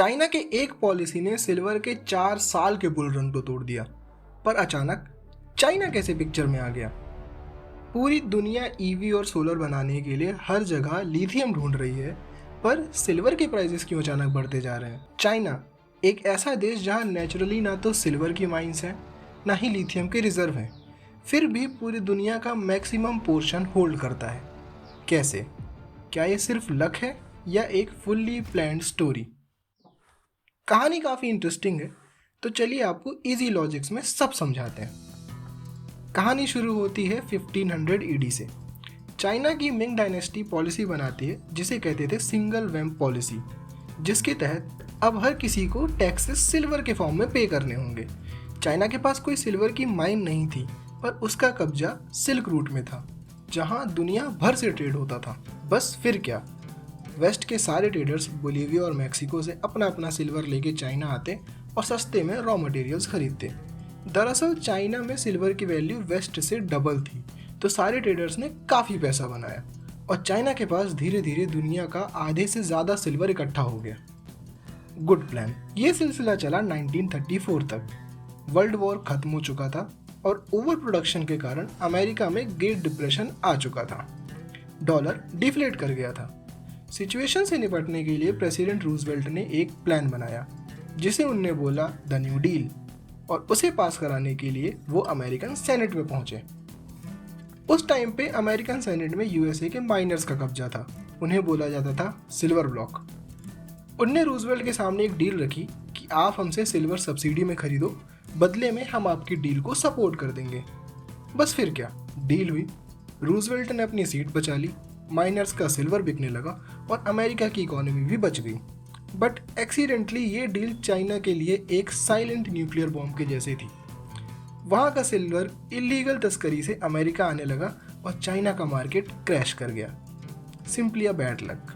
China के एक policy ने सिल्वर के 4 साल के बुल रन को तोड़ दिया। पर अचानक चाइना कैसे पिक्चर में आ गया? पूरी दुनिया ईवी और सोलर बनाने के लिए हर जगह लिथियम ढूंढ रही है, पर सिल्वर के प्राइसेस क्यों अचानक बढ़ते जा रहे हैं? चाइना एक ऐसा देश जहां नेचुरली ना तो सिल्वर की माइंस हैं, ना ही लिथियम के रिजर्व हैं, फिर भी पूरी दुनिया का मैक्सिमम पोर्शन होल्ड करता है। कैसे? क्या ये सिर्फ लक है या एक फुल्ली प्लान्ड स्टोरी? कहानी काफ़ी इंटरेस्टिंग है, तो चलिए आपको इजी लॉजिक्स में सब समझाते हैं। कहानी शुरू होती है 1500 ईडी से। चाइना की मिंग डायनेस्टी पॉलिसी बनाती है जिसे कहते थे सिंगल वैम्प पॉलिसी, जिसके तहत अब हर किसी को टैक्सेस सिल्वर के फॉर्म में पे करने होंगे। चाइना के पास कोई सिल्वर की माइन नहीं थी, पर उसका कब्जा सिल्क रूट में था, जहां दुनिया भर से ट्रेड होता था। बस फिर क्या, वेस्ट के सारे ट्रेडर्स बोलीविया और मैक्सिको से अपना अपना सिल्वर लेके चाइना आते और सस्ते में रॉ मटेरियल्स खरीदते। दरअसल चाइना में सिल्वर की वैल्यू वेस्ट से डबल थी, तो सारे ट्रेडर्स ने काफ़ी पैसा बनाया और चाइना के पास धीरे धीरे दुनिया का आधे से ज़्यादा सिल्वर इकट्ठा हो गया। Good plan. ये सिलसिला चला 1934 तक। वर्ल्ड वॉर खत्म हो चुका था और ओवर प्रोडक्शन के कारण अमेरिका में ग्रेट डिप्रेशन आ चुका था। डॉलर डिफ्लेट कर गया था। सिचुएशन से निपटने के लिए प्रेसिडेंट रूजवेल्ट ने एक प्लान बनाया, जिसे उनने बोला द न्यू डील, और उसे पास कराने के लिए वो अमेरिकन सेनेट में पहुंचे। उस टाइम पे अमेरिकन सेनेट में यूएसए के माइनर्स का कब्जा था। उन्हें बोला जाता था सिल्वर ब्लॉक। उनने रूजवेल्ट के सामने एक डील रखी कि आप हमसे सिल्वर सब्सिडी में खरीदो, बदले में हम आपकी डील को सपोर्ट कर देंगे। बस फिर क्या, डील हुई। रूजवेल्ट ने अपनी सीट बचा ली, माइनर्स का सिल्वर बिकने लगा और अमेरिका की इकोनॉमी भी बच गई। बट एक्सीडेंटली ये डील चाइना के लिए एक साइलेंट न्यूक्लियर बॉम्ब के जैसे थी। वहाँ का सिल्वर इलीगल तस्करी से अमेरिका आने लगा और चाइना का मार्केट क्रैश कर गया। Simply a bad luck.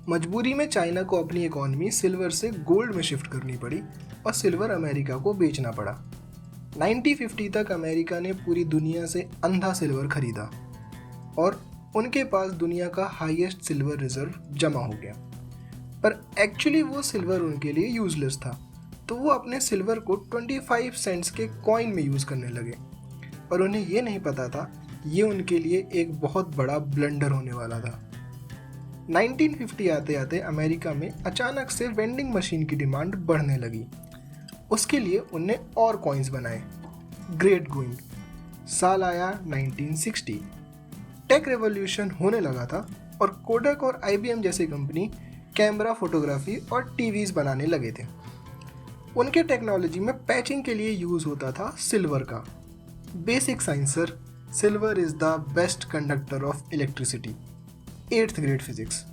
मजबूरी में चाइना को अपनी इकोनॉमी सिल्वर से गोल्ड में शिफ्ट करनी पड़ी और सिल्वर अमेरिका को बेचना पड़ा। 1950 तक अमेरिका ने पूरी दुनिया से अंधा सिल्वर खरीदा और उनके पास दुनिया का हाईएस्ट सिल्वर रिजर्व जमा हो गया। पर एक्चुअली वो सिल्वर उनके लिए यूजलेस था, तो वो अपने सिल्वर को 25 सेंट्स के कॉइन में यूज़ करने लगे। पर उन्हें ये नहीं पता था ये उनके लिए एक बहुत बड़ा ब्लंडर होने वाला था। 1950 आते आते अमेरिका में अचानक से वेंडिंग मशीन की डिमांड बढ़ने लगी। उसके लिए उनने और कॉइन्स बनाए। Great going. साल आया 1960। टेक रेवोल्यूशन होने लगा था और कोडक और IBM जैसी कंपनी कैमरा, फोटोग्राफी और टीवीज बनाने लगे थे। उनके टेक्नोलॉजी में पैचिंग के लिए यूज़ होता था सिल्वर का। Basic science sir, silver is the best conductor of electricity. 8th grade physics.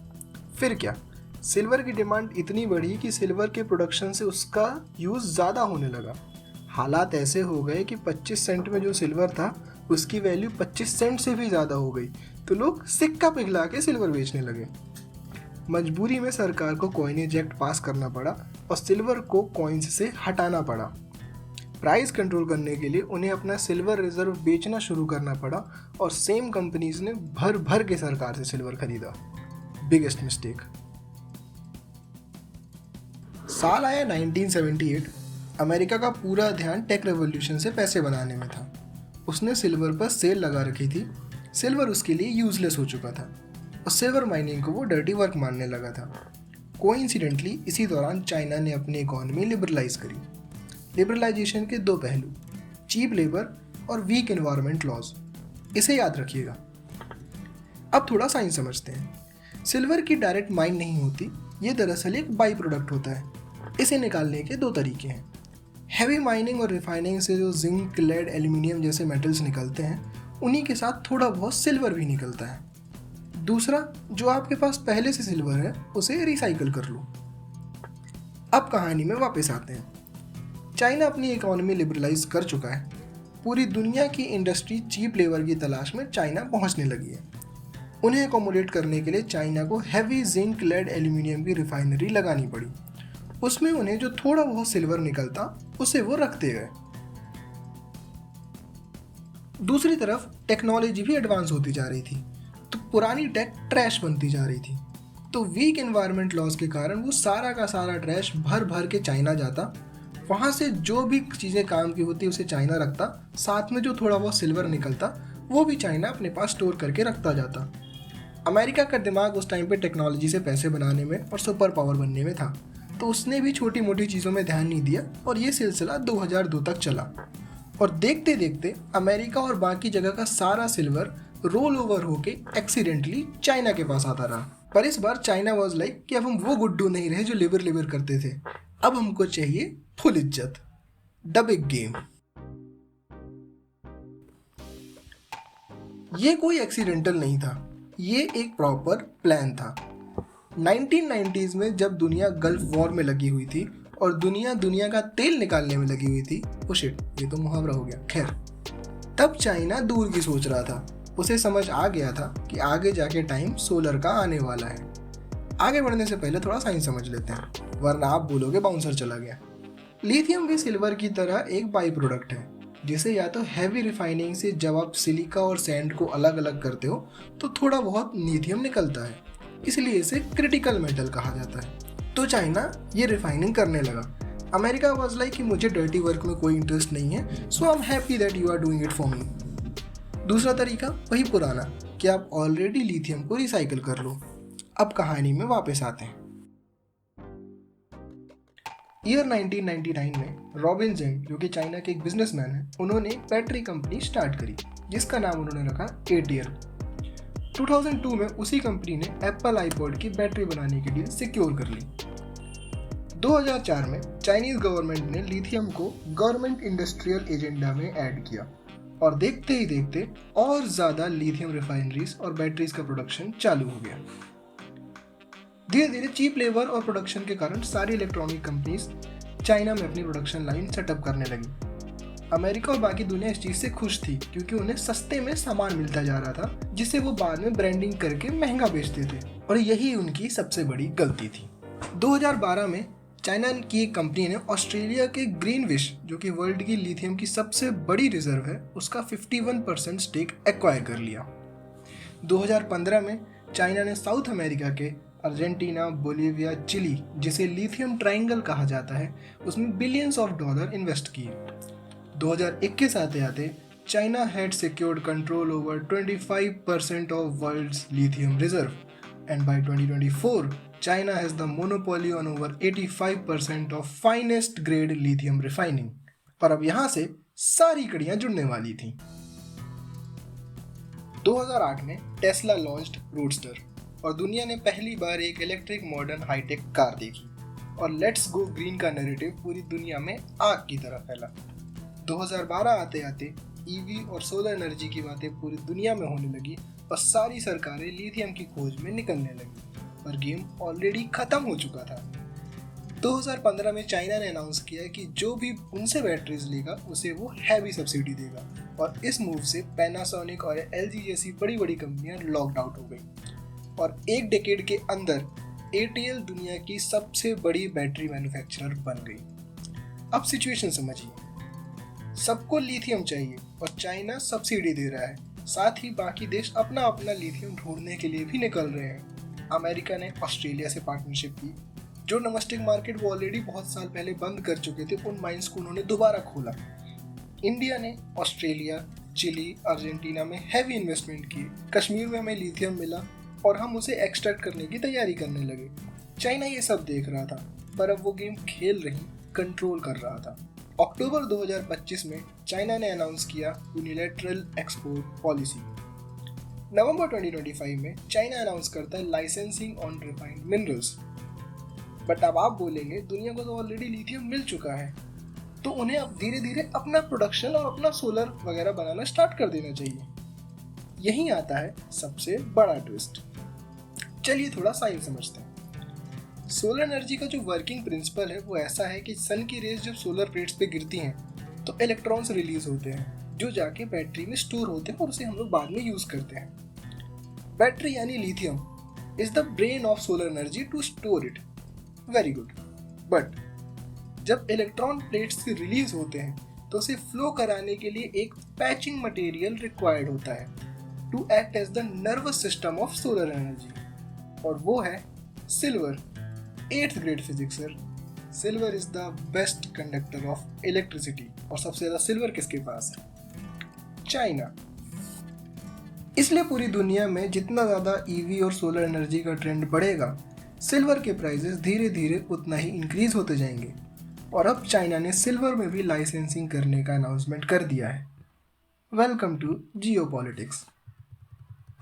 फिर क्या, सिल्वर की डिमांड इतनी बढ़ी कि सिल्वर के प्रोडक्शन से उसका यूज़ ज़्यादा होने लगा। हालात ऐसे हो गए कि 25 सेंट में जो सिल्वर था उसकी वैल्यू 25 सेंट से भी ज़्यादा हो गई, तो लोग सिक्का पिघला के सिल्वर बेचने लगे। मजबूरी में सरकार को कॉइनेज एक्ट पास करना पड़ा और सिल्वर को कॉइन्स से हटाना पड़ा। प्राइस कंट्रोल करने के लिए उन्हें अपना सिल्वर रिजर्व बेचना शुरू करना पड़ा और सेम कंपनीज ने भर भर के सरकार से सिल्वर खरीदा। Biggest mistake. साल आया 1978। अमेरिका का पूरा ध्यान टेक रेवोल्यूशन से पैसे बनाने में था। उसने सिल्वर पर सेल लगा रखी थी। सिल्वर उसके लिए यूजलेस हो चुका था और सिल्वर माइनिंग को वो डर्टी वर्क मानने लगा था। कोइंसिडेंटली इसी दौरान चाइना ने अपनी इकोनॉमी लिबरलाइज करी। लिबरलाइजेशन के दो पहलू, चीप लेबर और वीक एनवायरनमेंट लॉज। इसे याद रखिएगा। अब थोड़ा साइंस समझते हैं। सिल्वर की डायरेक्ट माइन नहीं होती, ये दरअसल एक बाई प्रोडक्ट होता है। इसे निकालने के दो तरीके हैं। हैवी माइनिंग और रिफाइनिंग से जो जिंक, लेड, एल्यूमिनियम जैसे मेटल्स निकलते हैं, उन्हीं के साथ थोड़ा बहुत सिल्वर भी निकलता है। दूसरा, जो आपके पास पहले से सिल्वर है उसे रिसाइकल कर लो। अब कहानी में वापस आते हैं। चाइना अपनी इकोनॉमी लिबरलाइज कर चुका है। पूरी दुनिया की इंडस्ट्री चीप लेबर की तलाश में चाइना पहुंचने लगी है। उन्हें अकोमोडेट करने के लिए चाइना को हैवी जिंक, लेड, एल्यूमिनियम की रिफाइनरी लगानी पड़ी। उसमें उन्हें जो थोड़ा बहुत सिल्वर निकलता उसे वो रखते गए। दूसरी तरफ टेक्नोलॉजी भी एडवांस होती जा रही थी, तो पुरानी टेक ट्रैश बनती जा रही थी। तो वीक एनवायरनमेंट लॉस के कारण वो सारा का सारा ट्रैश भर भर के चाइना जाता, वहाँ से जो भी चीज़ें काम की होती उसे चाइना रखता, साथ में जो थोड़ा बहुत सिल्वर निकलता वो भी चाइना अपने पास स्टोर करके रखता जाता। अमेरिका का दिमाग उस टाइम पे टेक्नोलॉजी से पैसे बनाने में और सुपर पावर बनने में था, तो उसने भी छोटी मोटी चीज़ों में ध्यान नहीं दिया और ये सिलसिला 2002 तक चला। और देखते देखते अमेरिका और बाकी जगह का सारा सिल्वर रोल ओवर होके एक्सीडेंटली चाइना के पास आता रहा। पर इस बार चाइना वाज लाइक कि अब हम वो गुड्डू नहीं रहे जो लिवर लिवर करते थे, अब हमको चाहिए फुल इज्जत, द बिग गेम। ये कोई एक्सीडेंटल नहीं था, ये एक प्रॉपर प्लान था। 1990s में जब दुनिया गल्फ वॉर में लगी हुई थी और दुनिया का तेल निकालने में लगी हुई थी, ओ शिट, ये तो मुहावरा हो गया, खैर, तब चाइना दूर की सोच रहा था। उसे समझ आ गया था कि आगे जाके टाइम सोलर का आने वाला है। आगे बढ़ने से पहले थोड़ा साइंस समझ लेते हैं, वरना आप बोलोगे बाउंसर चला गया। लिथियम भी सिल्वर की तरह एक बाई प्रोडक्ट है, जिसे या तो हैवी रिफाइनिंग से जब आप सिलिका और सैंड को अलग अलग करते हो तो थोड़ा बहुत लिथियम निकलता है, इसलिए इसे क्रिटिकल मेटल कहा जाता है। तो चाइना ये रिफाइनिंग करने लगा। अमेरिका वाज लाइक कि मुझे डर्टी वर्क में कोई इंटरेस्ट नहीं है, so I am happy that you are doing it for me. दूसरा तरीका वही पुराना कि आप ऑलरेडी लिथियम को रिसाइकिल कर लो। अब कहानी में वापस आते हैं। ईयर 1999 में रॉबिन जेंग, जो कि चाइना के एक बिजनेसमैन है, उन्होंने एक बैटरी कंपनी स्टार्ट करी जिसका नाम उन्होंने रखा एटीएल। 2002 में उसी कंपनी ने एप्पल आईपॉड की बैटरी बनाने की डील सिक्योर कर ली। 2004 में चाइनीज गवर्नमेंट ने लिथियम को गवर्नमेंट इंडस्ट्रियल एजेंडा में ऐड किया और देखते ही देखते और ज़्यादा लिथियम रिफाइनरीज और बैटरीज का प्रोडक्शन चालू हो गया। धीरे धीरे चीप लेबर और प्रोडक्शन के कारण सारी इलेक्ट्रॉनिक कंपनीज चाइना में अपनी प्रोडक्शन लाइन सेटअप करने लगी। अमेरिका और बाकी दुनिया इस चीज़ से खुश थी क्योंकि उन्हें सस्ते में सामान मिलता जा रहा था, जिसे वो बाद में ब्रांडिंग करके महंगा बेचते थे, और यही उनकी सबसे बड़ी गलती थी। 2012 में चाइना की एक कंपनी ने ऑस्ट्रेलिया के ग्रीनविश, जो कि वर्ल्ड की लिथियम की सबसे बड़ी रिजर्व है, उसका 51% स्टेक एक्वायर कर लिया। 2015 में चाइना ने साउथ अमेरिका के अर्जेंटीना, बोलीविया, चिली, जिसे लिथियम ट्रायंगल कहा जाता है, उसमें बिलियंस ऑफ डॉलर इन्वेस्ट किए। 2021 आते आते China had secured control over 25% of world's lithium reserve, and by 2024 China has the monopoly on over 85% of finest grade lithium refining। पर अब यहाँ से सारी कड़ियाँ जुड़ने वाली थी। 2008 में टेस्ला लॉन्च्ड रोडस्टर और दुनिया ने पहली बार एक इलेक्ट्रिक मॉडर्न हाईटेक कार देखी, और लेट्स गो ग्रीन का नैरेटिव पूरी दुनिया में आग की तरह फैला। 2012 आते आते ईवी और सोलर एनर्जी की बातें पूरी दुनिया में होने लगी और सारी सरकारें लिथियम की खोज में निकलने लगी, पर गेम ऑलरेडी खत्म हो चुका था। 2015 में चाइना ने अनाउंस किया कि जो भी उनसे बैटरीज लेगा उसे वो हैवी सब्सिडी देगा, और इस मूव से पैनासोनिक और एलजी जैसी बड़ी बड़ी कंपनियां लॉकड आउट हो गई, और एक डेकेड के अंदर एटीएल दुनिया की सबसे बड़ी बैटरी मैन्युफैक्चरर बन गई। अब सिचुएशन समझिए, सबको लिथियम चाहिए और चाइना सब्सिडी दे रहा है, साथ ही बाकी देश अपना अपना लिथियम ढूंढने के लिए भी निकल रहे हैं। अमेरिका ने ऑस्ट्रेलिया से पार्टनरशिप की, जो डोमेस्टिक मार्केट वो ऑलरेडी बहुत साल पहले बंद कर चुके थे, उन माइंस को उन्होंने दोबारा खोला। इंडिया ने ऑस्ट्रेलिया, चिली, अर्जेंटीना में हैवी इन्वेस्टमेंट की। कश्मीर में हमें लिथियम मिला और हम उसे एक्सट्रैक्ट करने की तैयारी करने लगे। चाइना ये सब देख रहा था, पर अब वो गेम खेल रही, कंट्रोल कर रहा था। अक्टूबर 2025 में चाइना ने अनाउंस किया यूनिलैटरल एक्सपोर्ट पॉलिसी। नवंबर 2025 में चाइना अनाउंस करता है licensing on refined minerals. But अब आप बोलेंगे दुनिया को तो ऑलरेडी लिथियम मिल चुका है, तो उन्हें अब धीरे धीरे अपना प्रोडक्शन और अपना सोलर वगैरह बनाना स्टार्ट कर देना चाहिए। यही आता है सबसे बड़ा ट्विस्ट। चलिए थोड़ा साइंस समझते हैं। सोलर एनर्जी का जो वर्किंग प्रिंसिपल है वो ऐसा है कि सन की रेज जब सोलर प्लेट्स पे गिरती हैं तो इलेक्ट्रॉन्स रिलीज होते हैं, जो जाके बैटरी में स्टोर होते हैं और उसे हम लोग बाद में यूज करते हैं। बैटरी यानी lithium is the brain of solar energy to store it. Very good. But जब इलेक्ट्रॉन प्लेट्स से रिलीज होते हैं तो उसे फ्लो कराने के लिए एक पैचिंग मटेरियल रिक्वायर्ड होता है to act as the nervous system of solar energy, और वो है silver, 8th grade physics sir. Silver is the best conductor of electricity. और सबसे ज़्यादा सिल्वर किसके पास है? चाइना। इसलिए पूरी दुनिया में जितना ज़्यादा ईवी और सोलर एनर्जी का ट्रेंड बढ़ेगा, सिल्वर के प्राइसेस धीरे धीरे उतना ही इंक्रीज होते जाएंगे। और अब चाइना ने सिल्वर में भी लाइसेंसिंग करने का अनाउंसमेंट कर दिया है। Welcome to geopolitics.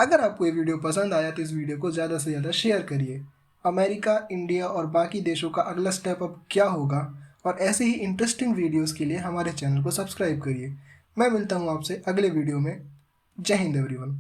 अगर आपको ये वीडियो पसंद आया तो इस वीडियो को ज़्यादा से ज़्यादा शेयर करिए। अमेरिका, इंडिया और बाकी देशों का अगला स्टेप अब क्या होगा, और ऐसे ही इंटरेस्टिंग वीडियोस के लिए हमारे चैनल को सब्सक्राइब करिए। मैं मिलता हूँ आपसे अगले वीडियो में। जय हिंद एवरीवन।